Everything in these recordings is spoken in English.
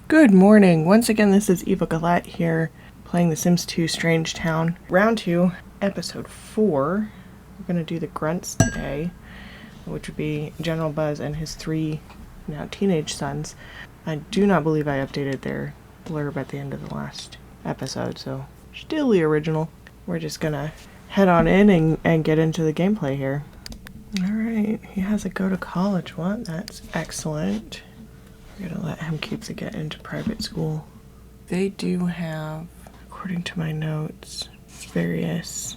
Good morning. Once again, this is Eva Galette here, playing The Sims 2 Strangetown. Round 2, Episode 4. We're going to do the grunts today, which would be General Buzz and his 3 now teenage sons. I do not believe I updated their blurb at the end of the last episode, so still the original. We're just going to head on in and get into the gameplay here. Alright, he has a go to college one. That's excellent. We're gonna let him keep to get into private school. They do have, according to my notes, various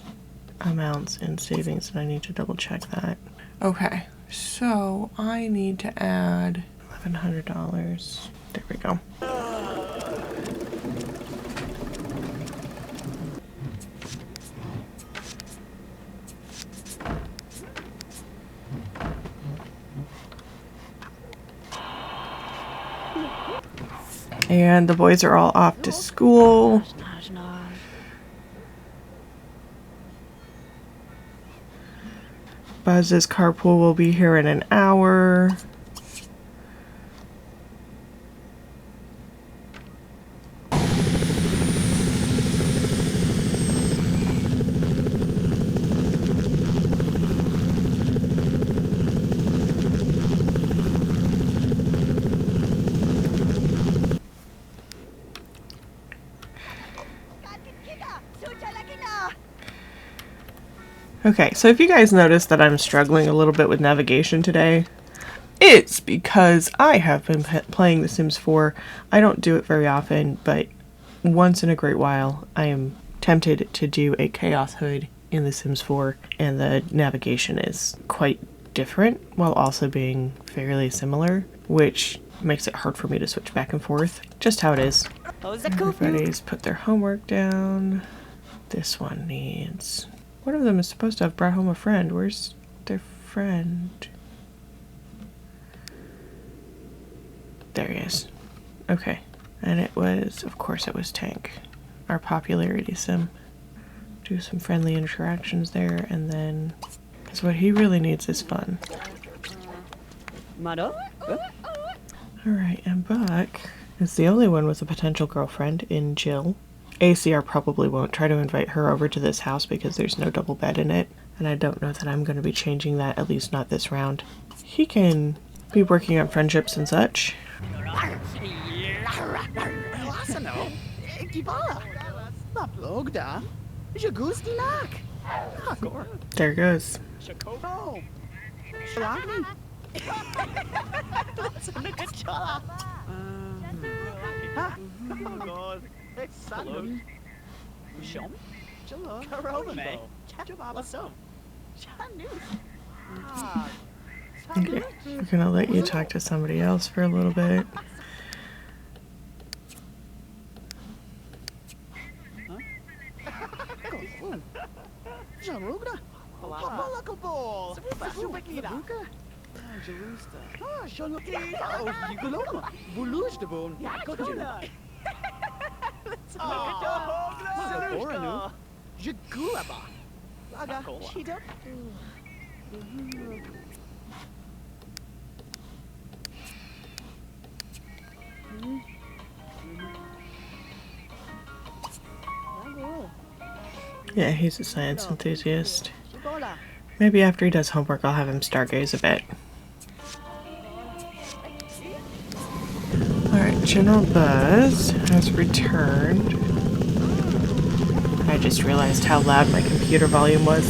amounts in savings, and I need to double check that. Okay, so I need to add $1,100. There we go. And the boys are all off to school. Buzz's carpool will be here in an hour. Okay, so if you guys notice that I'm struggling a little bit with navigation today, it's because I have been playing The Sims 4. I don't do it very often, but once in a great while, I am tempted to do a Chaos Hood in The Sims 4, and the navigation is quite different while also being fairly similar, which makes it hard for me to switch back and forth. Just how it is. Everybody's put their homework down. This one needs... One of them is supposed to have brought home a friend. Where's their friend? There he is. Okay. And it was, of course it was Tank, our popularity sim. Do some friendly interactions there, and then, because what he really needs is fun. Alright, and Buck is the only one with a potential girlfriend in Jill. ACR probably won't try to invite her over to this house because there's no double bed in it, and I don't know that I'm going to be changing that, at least not this round. He can be working on friendships and such. There goes. Okay, we're gonna let you talk to somebody else for a little bit. Yeah, he's a science enthusiast. Maybe after he does homework, I'll have him stargaze a bit. Alright, General Buzz has returned. I just realized how loud my computer volume was.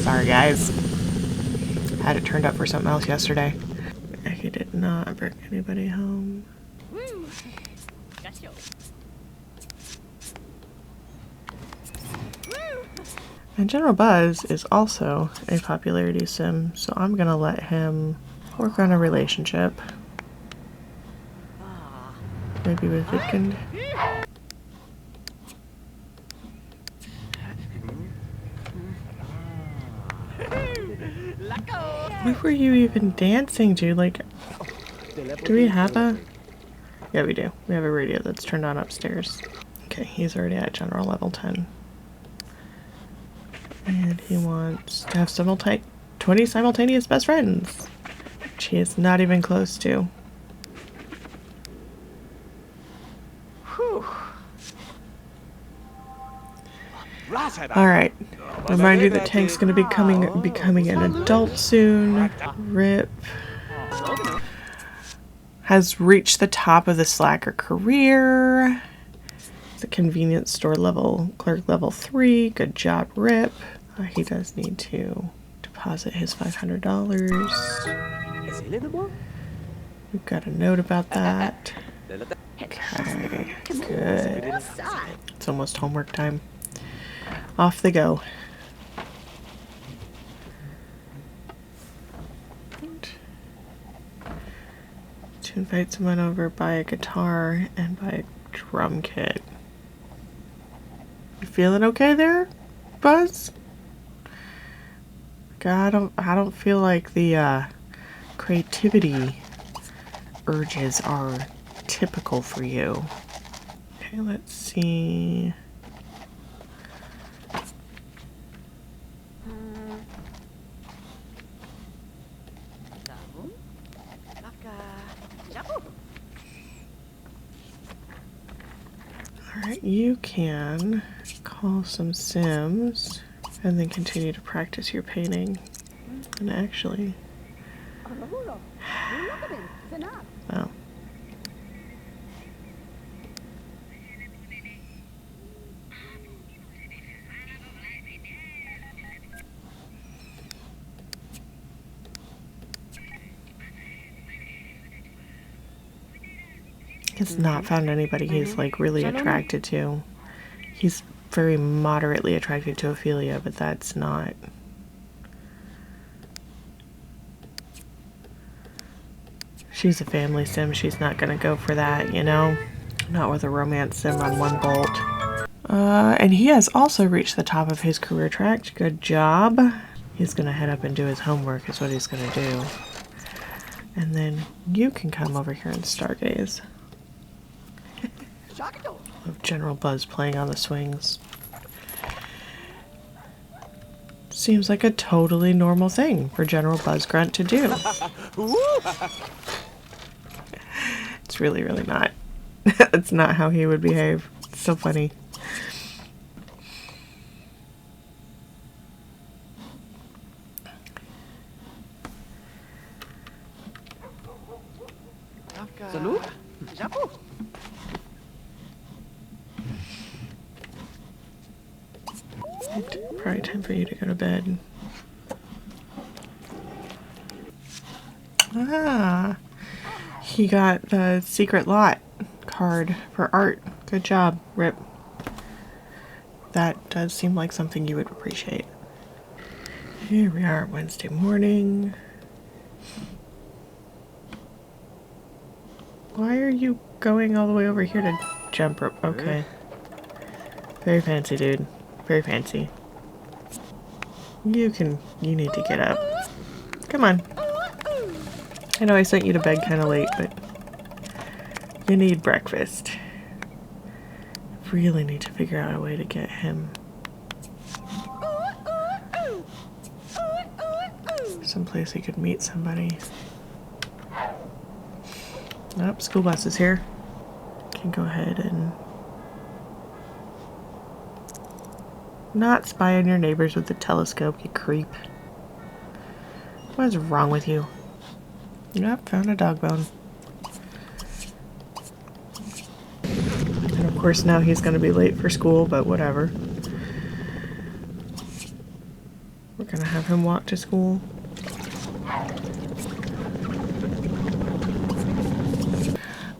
Sorry, guys. Had it turned up for something else yesterday. He did not bring anybody home. And General Buzz is also a popularity sim, so I'm gonna let him work on a relationship. Maybe with Vidkind. What were you even dancing to? Like, do we have a... Yeah, we do. We have a radio that's turned on upstairs. Okay, he's already at general level 10. And he wants to have 20 simultaneous best friends, which he is not even close to. Alright. Remind you that Tank's gonna be becoming an adult soon. Ripp has reached the top of the slacker career. The convenience store level, clerk level 3. Good job, Ripp. He does need to deposit his $500. We've got a note about that. Okay, good. It's almost homework time. Off they go. To invite someone over, buy a guitar and buy a drum kit. You feeling okay there, Buzz? God, I don't feel like the creativity urges are typical for you. Okay, let's see. Alright, you can call some Sims and then continue to practice your painting. And actually... Oh. He's not found anybody he's like really attracted to. He's very moderately attracted to Ophelia, but that's not... She's a family sim. She's not gonna go for that, you know? Not with a romance sim on one bolt. And he has also reached the top of his career track. Good job. He's gonna head up and do his homework is what he's gonna do. And then you can come over here and stargaze. Of General Buzz playing on the swings. Seems like a totally normal thing for General Buzz Grunt to do. It's really, really not. It's not how he would behave. It's so funny. Salut? Probably time for you to go to bed. Ah, he got the secret lot card for art. Good job, Ripp. That does seem like something you would appreciate. Here we are, Wednesday morning. Why are you going all the way over here to jump rope? Okay. Very fancy, dude. Very fancy. You need to get up. Come on. I know I sent you to bed kind of late, but you need breakfast. Really need to figure out a way to get him someplace he could meet somebody. Nope, school bus is here. Can go ahead and not spy on your neighbors with the telescope, you creep. What is wrong with you? Yep, found a dog bone. And of course now he's going to be late for school, but whatever. We're going to have him walk to school.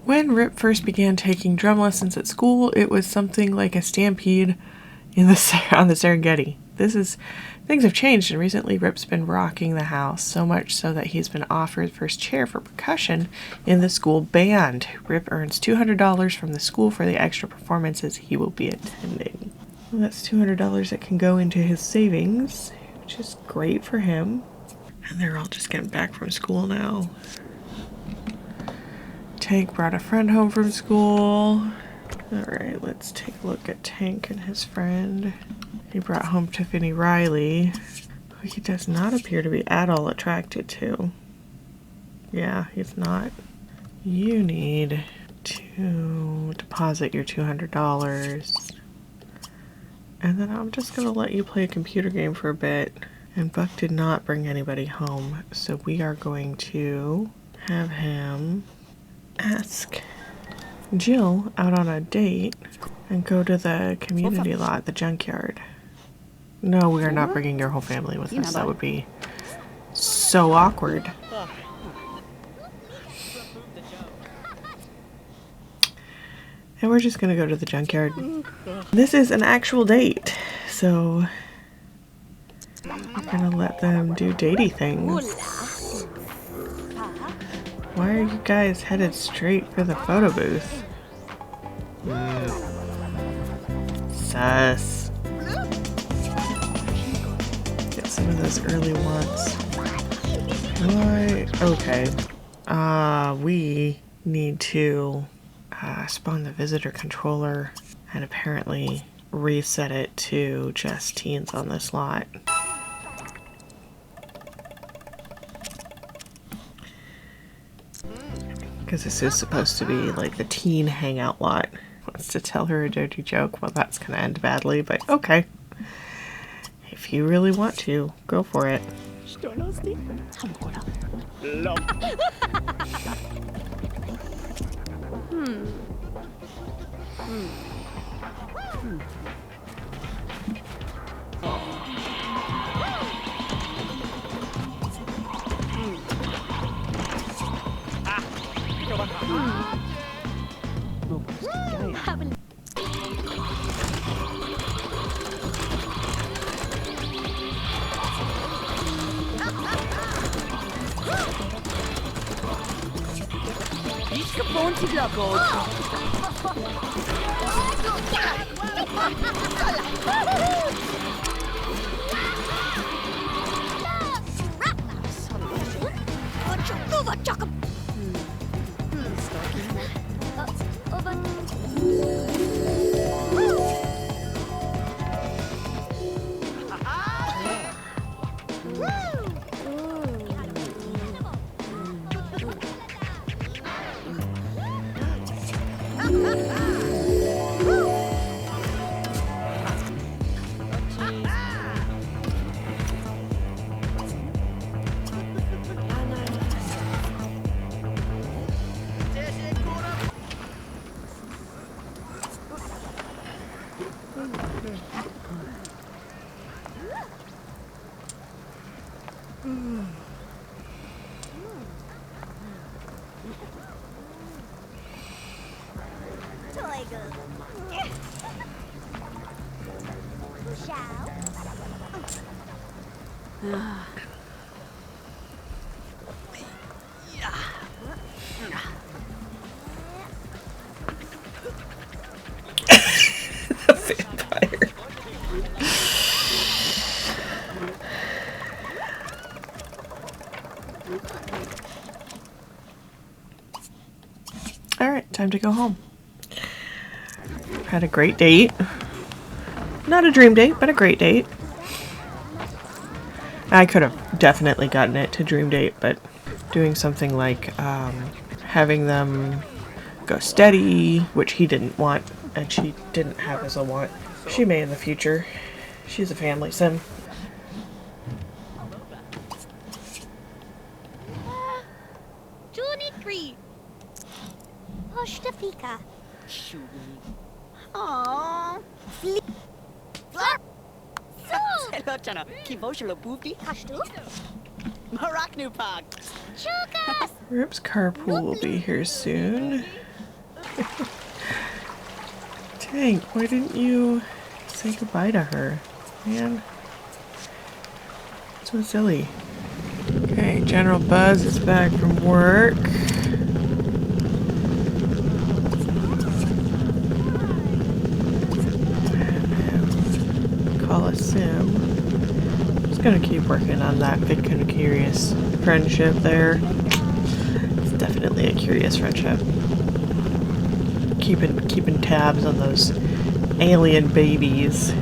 When Ripp first began taking drum lessons at school, it was something like a stampede on the Serengeti. Things have changed, and recently Ripp's been rocking the house, so much so that he's been offered first chair for percussion in the school band. Ripp earns $200 from the school for the extra performances he will be attending. Well, that's $200 that can go into his savings, which is great for him. And they're all just getting back from school now. Tank brought a friend home from school. Alright, let's take a look at Tank and his friend. He brought home Tiffany Riley, who he does not appear to be at all attracted to. Yeah, he's not. You need to deposit your $200. And then I'm just gonna let you play a computer game for a bit. And Buck did not bring anybody home, so we are going to have him ask Jill out on a date and go to the community lot, the junkyard. No, we are not bringing your whole family with us. That would be so awkward. And we're just gonna go to the junkyard. This is an actual date, so we're gonna let them do datey things. Why are you guys headed straight for the photo booth? Sus. Get some of those early ones. Why? Okay. We need to spawn the visitor controller and apparently reset it to just teens on this lot. Because this is supposed to be like the teen hangout lot. Wants to tell her a dirty joke. Well, that's going to end badly, but okay. If you really want to, go for it. Alright, time to go home. Had a great date. Not a dream date, but a great date. I could have definitely gotten it to dream date, but doing something like having them go steady, which he didn't want, and she didn't have as a want. She may in the future. She's a family sim. Ripp's carpool will be here soon. Dang, why didn't you say goodbye to her, man? So silly. Okay, General Buzz is back from work. Call a sim. Just gonna keep working on that Vidcon curious friendship there. It's definitely a curious friendship. Keeping tabs on those alien babies. He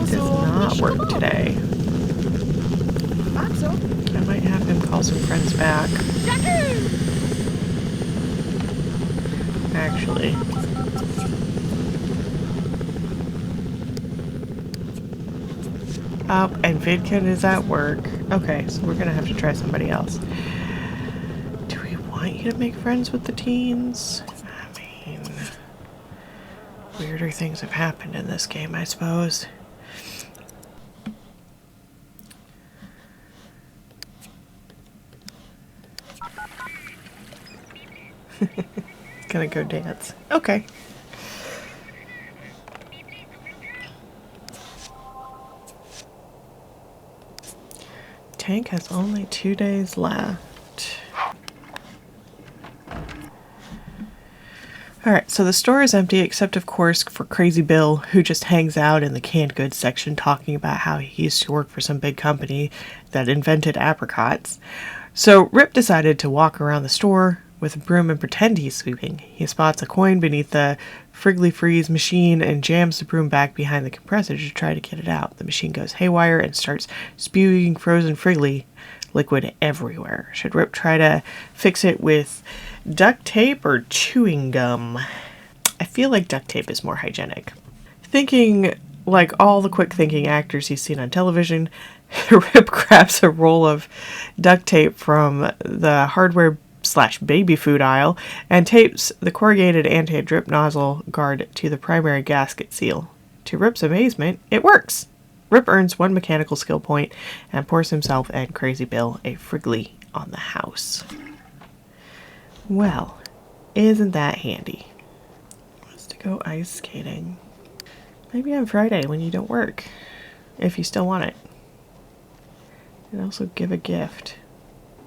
does not comes back. Actually. Oh, and Vidkin is at work. Okay, so we're gonna have to try somebody else. Do we want you to make friends with the teens? I mean, weirder things have happened in this game, I suppose. Gonna go dance. Okay. Tank has only 2 days left. Alright, so the store is empty except of course for Crazy Bill, who just hangs out in the canned goods section talking about how he used to work for some big company that invented apricots. So Ripp decided to walk around the store with a broom and pretend he's sweeping. He spots a coin beneath the Friggly Freeze machine and jams the broom back behind the compressor to try to get it out. The machine goes haywire and starts spewing frozen Friggly liquid everywhere. Should Ripp try to fix it with duct tape or chewing gum? I feel like duct tape is more hygienic. Thinking like all the quick thinking actors he's seen on television, Ripp grabs a roll of duct tape from the hardware/baby food aisle and tapes the corrugated anti-drip nozzle guard to the primary gasket seal. To Ripp's amazement, it works! Ripp earns 1 mechanical skill point and pours himself and Crazy Bill a Friggly on the house. Well, isn't that handy? Wants to go ice skating. Maybe on Friday when you don't work, if you still want it. And also give a gift.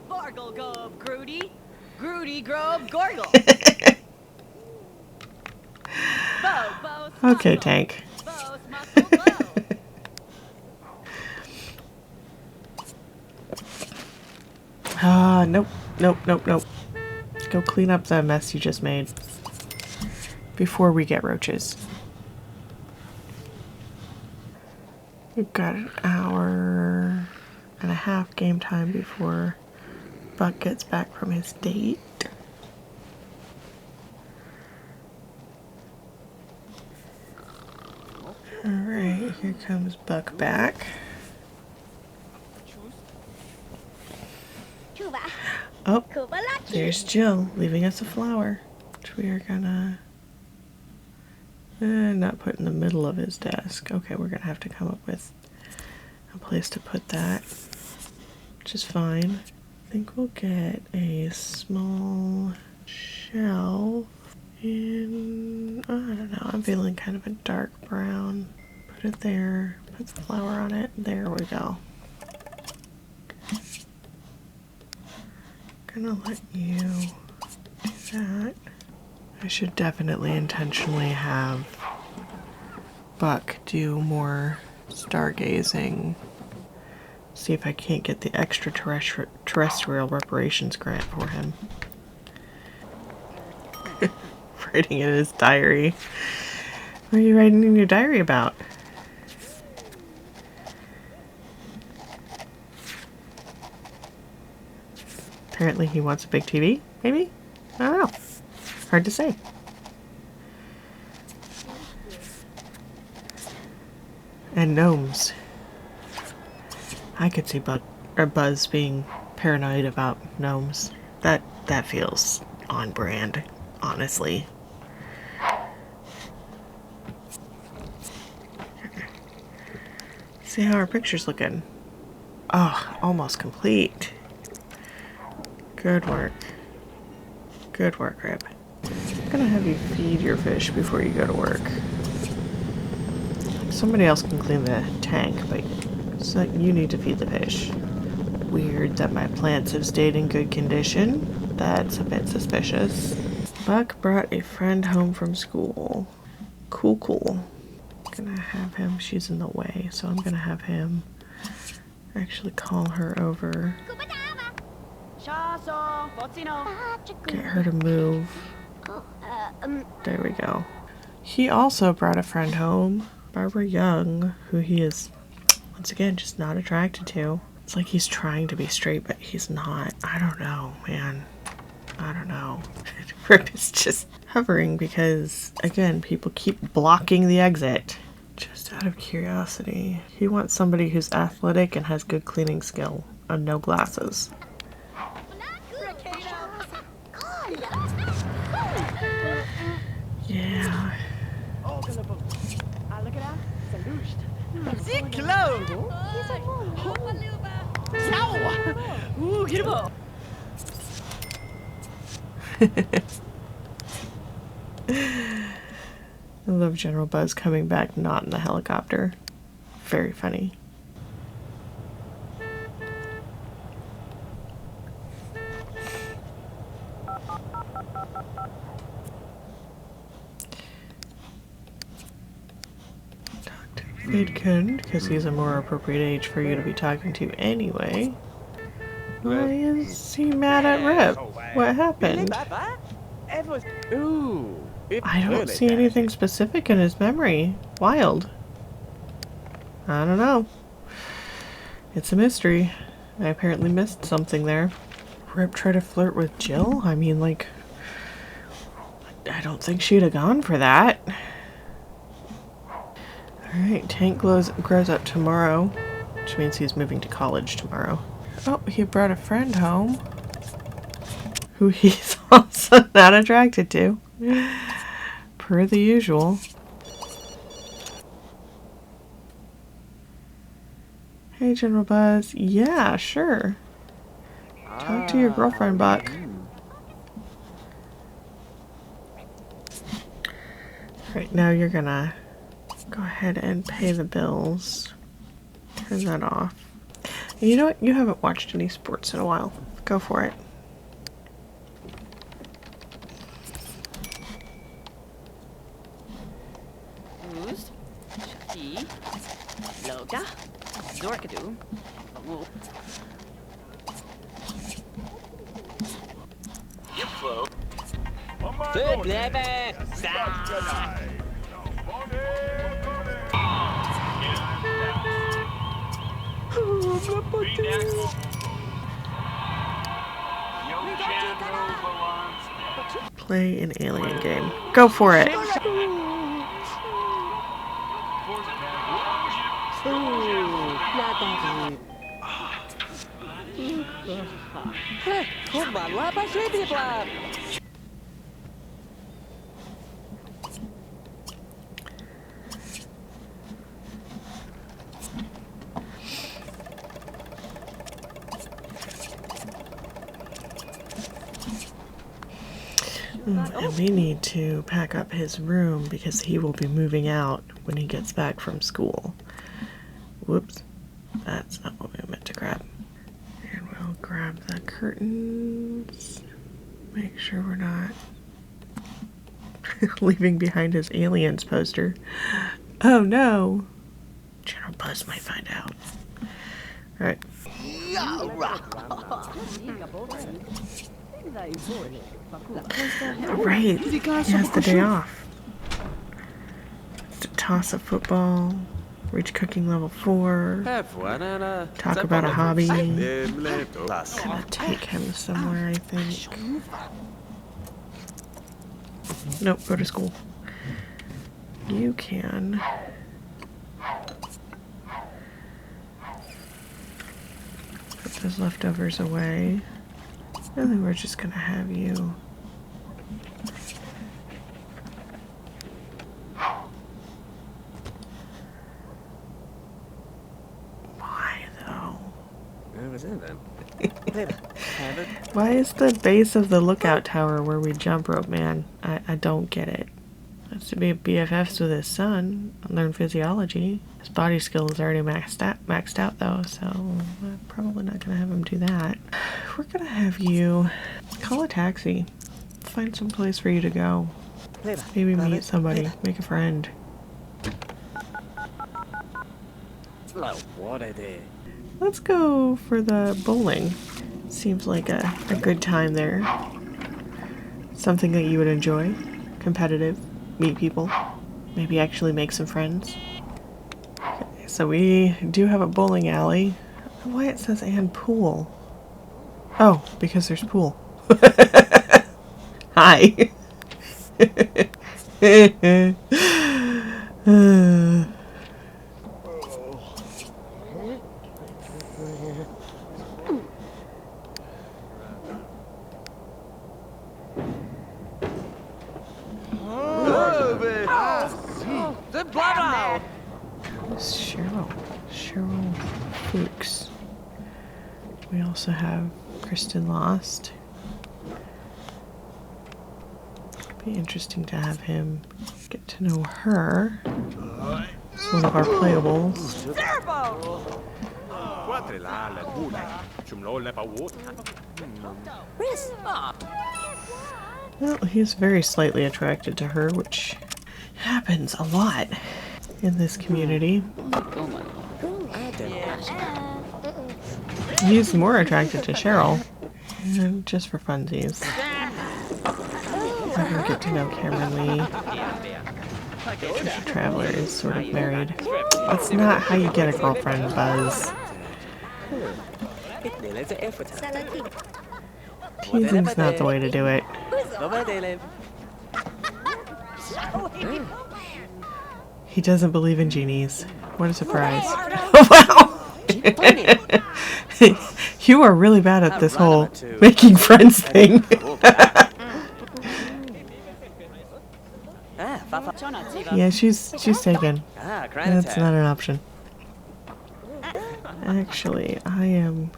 Bargle gob, Grudy. Grudy grob, gorgle. Okay, Tank. Nope. Go clean up the mess you just made before we get roaches. We've got an hour and a half game time before Buck gets back from his date. Alright, here comes Buck back. Oh, there's Jill leaving us a flower, which we are gonna not put in the middle of his desk. Okay, we're gonna have to come up with a place to put that, which is fine. I think we'll get a small shelf in, I don't know, I'm feeling kind of a dark brown. Put it there, put the flower on it. There we go. Gonna let you do that. I should definitely intentionally have Buck do more stargazing. See if I can't get the extraterrestrial reparations grant for him. Writing in his diary. What are you writing in your diary about? Apparently he wants a big TV, maybe? I don't know. Hard to say. And gnomes. I could see Buzz being paranoid about gnomes. That feels on brand, honestly. See how our picture's looking. Oh, almost complete. Good work. Good work, Ripp. I'm gonna have you feed your fish before you go to work. Somebody else can clean the tank, but so you need to feed the fish. Weird that my plants have stayed in good condition. That's a bit suspicious. Buck brought a friend home from school. Cool. I'm gonna have him, she's in the way, so I'm gonna have him actually call her over. Get her to move. There we go. He also brought a friend home, Barbara Young, who he is, once again, just not attracted to. It's like he's trying to be straight, but he's not. I don't know, man. I don't know. Ripp is just hovering because, again, people keep blocking the exit. Just out of curiosity. He wants somebody who's athletic and has good cleaning skill and no glasses. Yeah. I love General Buzz coming back not in the helicopter. Very funny. Talk to Vidkun, because he's a more appropriate age for you to be talking to anyway. Why is he mad at Ripp? What happened? I don't see anything specific in his memory. Wild. I don't know. It's a mystery. I apparently missed something there. Ripp tried to flirt with Jill? I mean, like, I don't think she'd have gone for that. Alright, Tank grows up tomorrow, which means he's moving to college tomorrow. Oh, he brought a friend home, who he's also not attracted to, per the usual. Hey, General Buzz. Yeah, sure. Talk to your girlfriend, Buck. Right now you're gonna go ahead and pay the bills. Turn that off. And you know what? You haven't watched any sports in a while. Go for it. Play an alien game. Go for it. And we need to pack up his room because he will be moving out when he gets back from school. Whoops. That's not what we meant to grab. And we'll grab the curtains. Make sure we're not leaving behind his aliens poster. Oh no! General Buzz might find out. Alright. Right, he has the day off. To toss a football, reach cooking level 4, talk about a hobby. Gonna take him somewhere, I think. Nope, go to school. You can put those leftovers away. And then we're just gonna have you why though? Why is the base of the lookout tower where we jump rope, man? I don't get it. Has to be BFFs with his son and learn physiology. His body skill is already maxed out though, so I'm probably not gonna have him do that. We're gonna have you call a taxi. Find some place for you to go. Maybe meet somebody, make a friend. Let's go for the bowling. Seems like a good time there. Something that you would enjoy. Competitive. Meet people. Maybe actually make some friends. Okay, so we do have a bowling alley. Why it says and pool? Oh, because there's pool. Hi. Cheryl Fuchs. We also have Kristen Lost. Be interesting to have him get to know her. It's one of our playables. Well, he's very slightly attracted to her, which happens a lot in this community. He's more attracted to Cheryl, just for funsies. I can get to know Cameron Lee. Trisha Traveler is sort of married. That's not how you get a girlfriend, Buzz. Teasing's not the way to do it. He doesn't believe in genies. What a surprise. Wow! You are really bad at this whole making friends thing. Yeah, she's taken. That's not an option. Actually, I am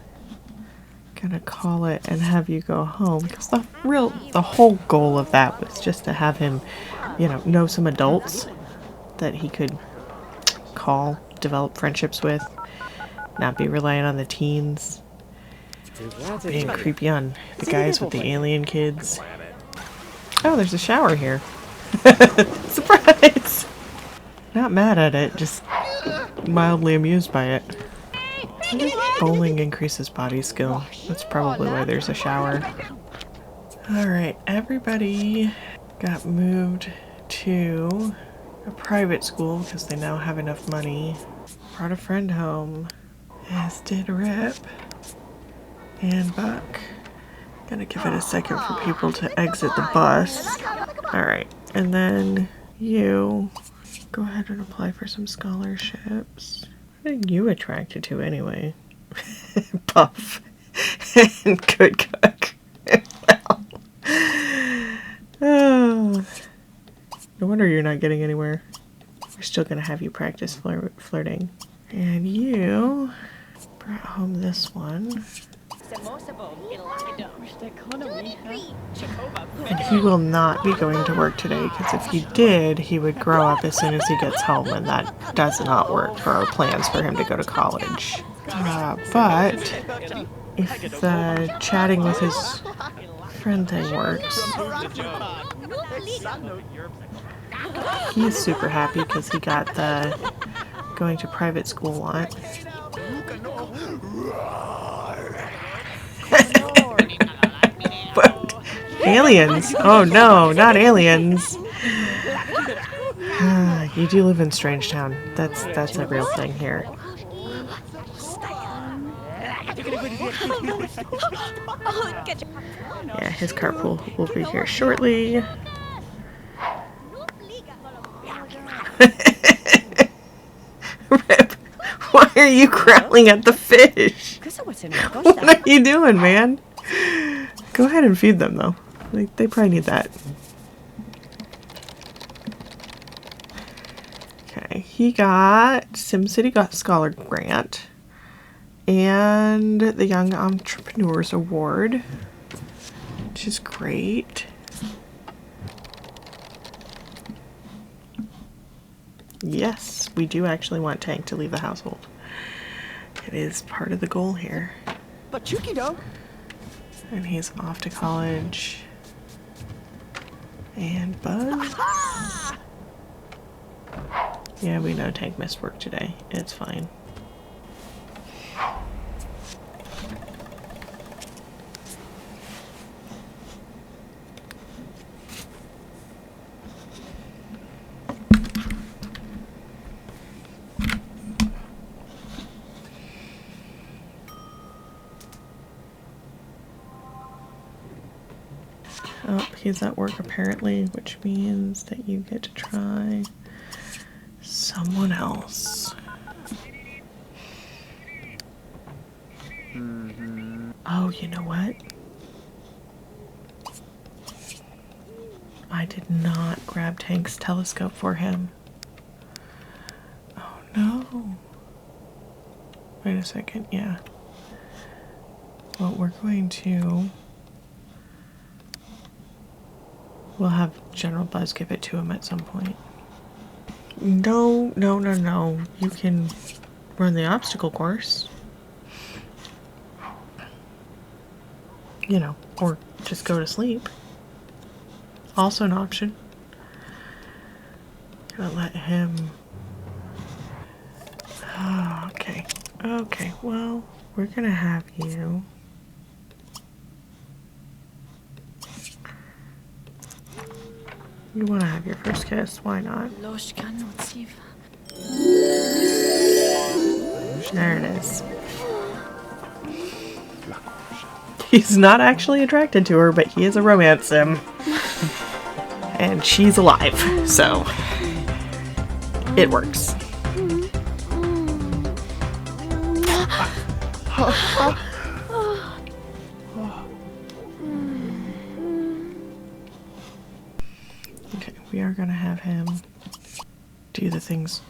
gonna call it and have you go home, because the whole goal of that was just to have him, know some adults that he could call, develop friendships with, not be reliant on the teens, being creepy on the guys with the alien kids. Oh, there's a shower here. Surprise! Not mad at it, just mildly amused by it. Bowling increases body skill. That's probably why there's a shower. Alright, everybody got moved to a private school because they now have enough money. Brought a friend home, as did Ripp and Buck. Gonna give it a second for people to exit the bus. Alright, and then you go ahead and apply for some scholarships. What are you attracted to anyway? Puff and good cook. Well. Oh. No wonder you're not getting anywhere. We're still gonna have you practice flirting. And you brought home this one. And he will not be going to work today, because if he did, he would grow up as soon as he gets home, and that does not work for our plans for him to go to college. But if the chatting with his friend thing works, he's super happy because he got the going to private school lot. But aliens? Oh no, not aliens. You do live in Strangetown. That's a real thing here. Yeah, his carpool will be here shortly. Ripp, why are you growling at the fish? What are you doing, man? Go ahead and feed them, though. They probably need that. Okay, he got SimCity Scholar Grant and the Young Entrepreneurs Award, which is great. Yes, we do actually want Tank to leave the household. It is part of the goal here. But Chucky though. And he's off to college. And Buzz. Yeah, we know Tank missed work today. It's fine. Oh, he's at work apparently, which means that you get to try someone else. Oh, you know what? I did not grab Tank's telescope for him. Oh no. Wait a second, yeah. Well, we're going to... We'll have General Buzz give it to him at some point. No, no, no, no. You can run the obstacle course. You know, or just go to sleep. Also an option. Gonna let him... Oh, okay. Okay, well, we're gonna have you... You want to have your first kiss, why not? There it is. He's not actually attracted to her, but he is a romance sim. And she's alive, so it works. Okay, we are gonna have him do the things.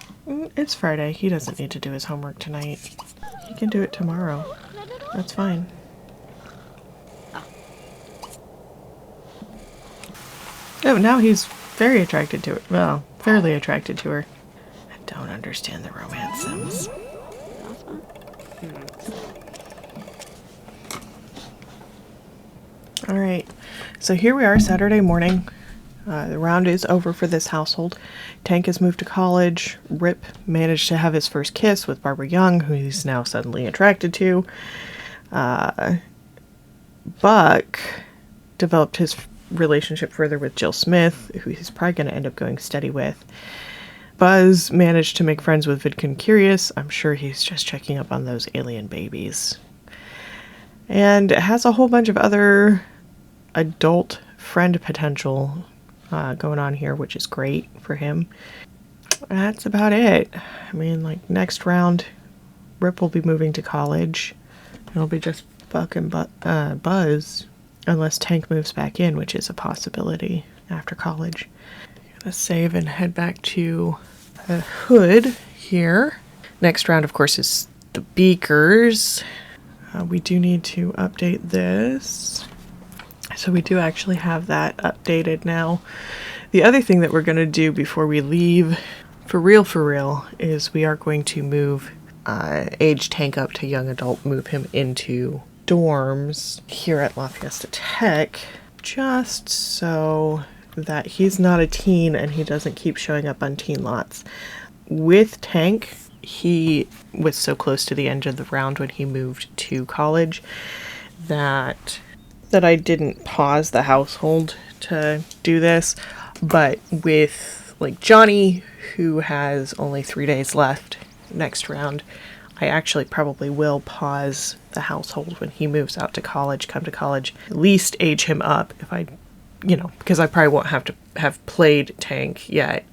It's Friday. He doesn't need to do his homework tonight. He can do it tomorrow. That's fine. Oh, now he's very attracted to her. Well, fairly attracted to her. I don't understand the romance sims. Alright, so here we are, Saturday morning. The round is over for this household. Tank has moved to college. Ripp managed to have his first kiss with Barbara Young, who he's now suddenly attracted to. Buck developed his relationship further with Jill Smith, who he's probably going to end up going steady with. Buzz managed to make friends with Vidkin Curious. I'm sure he's just checking up on those alien babies. And it has a whole bunch of other adult friend potential going on here, which is great for him. That's about it. I mean, like, next round, Ripp will be moving to college. It'll be just Buck and Buzz, unless Tank moves back in, which is a possibility after college. I'm gonna save and head back to the hood here. Next round, of course, is the beakers. We do need to update this. So we do actually have that updated now. The other thing that we're going to do before we leave, for real, is we are going to move age Tank up to young adult, move him into dorms here at La Fiesta Tech, just so that he's not a teen and he doesn't keep showing up on teen lots. With Tank, he was so close to the end of the round when he moved to college that I didn't pause the household to do this. But with, like, Johnny, who has only 3 days left next round, I actually probably will pause the household when he moves out to college, come to college, at least age him up if I, because I probably won't have to have played Tank yet,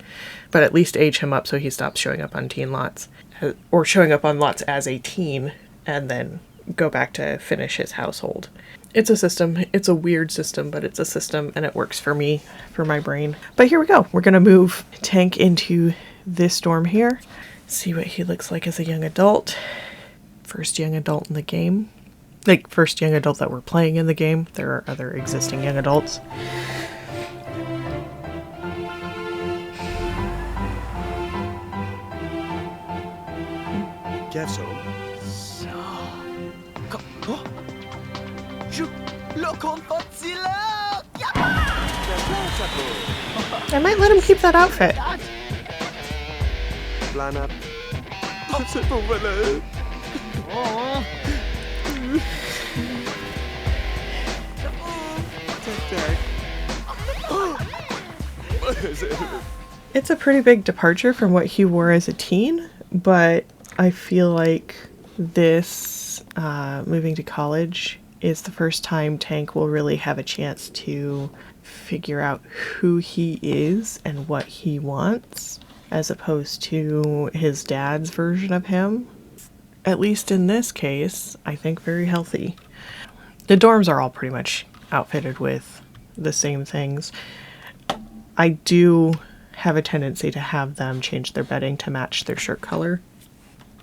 but at least age him up so he stops showing up on teen lots, or showing up on lots as a teen, and then go back to finish his household. It's a system. It's a weird system, but it's a system, and it works for me, for my brain. But here we go. We're going to move Tank into this dorm here. See what he looks like as a young adult. First young adult in the game. Like, first young adult that we're playing in the game. There are other existing young adults. Guess so. I might let him keep that outfit. It's a pretty big departure from what he wore as a teen, but I feel like this moving to college is the first time Tank will really have a chance to figure out who he is and what he wants, as opposed to his dad's version of him. At least in this case, I think very healthy. The dorms are all pretty much outfitted with the same things. I do have a tendency to have them change their bedding to match their shirt color,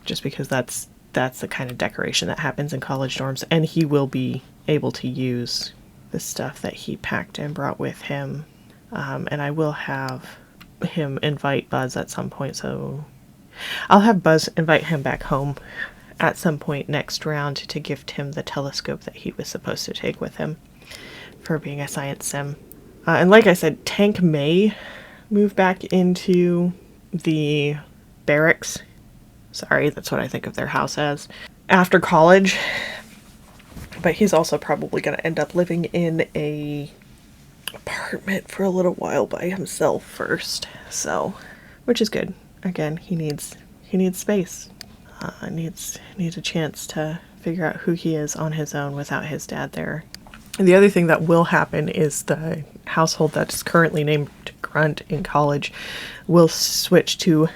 just because that's the kind of decoration that happens in college dorms, and he will be able to use the stuff that he packed and brought with him. And I will have him invite Buzz at some point, so I'll have Buzz invite him back home at some point next round to gift him the telescope that he was supposed to take with him for being a science sim. And like I said, Tank may move back into the barracks. Sorry, that's what I think of their house as. After college. But he's also probably going to end up living in a apartment for a little while by himself first. So, which is good. Again, he needs space. Needs a chance to figure out who he is on his own without his dad there. And the other thing that will happen is the household that's currently named Grunt in college will switch to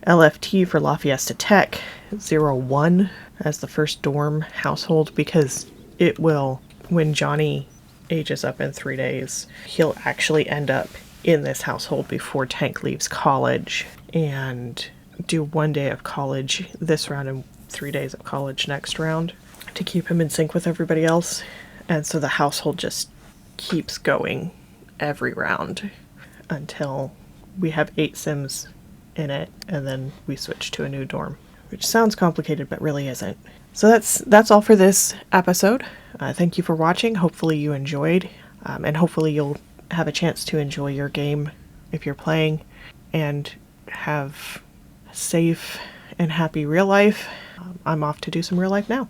LFT for La Fiesta Tech 01 as the first dorm household, because it will, when Johnny ages up in 3 days, he'll actually end up in this household before Tank leaves college and do 1 day of college this round and 3 days of college next round to keep him in sync with everybody else. And so the household just keeps going every round until we have 8 Sims in it, and then we switch to a new dorm, which sounds complicated but really isn't. So that's all for this episode. Thank you for watching. Hopefully you enjoyed, and hopefully you'll have a chance to enjoy your game if you're playing and have safe and happy real life. I'm off to do some real life now.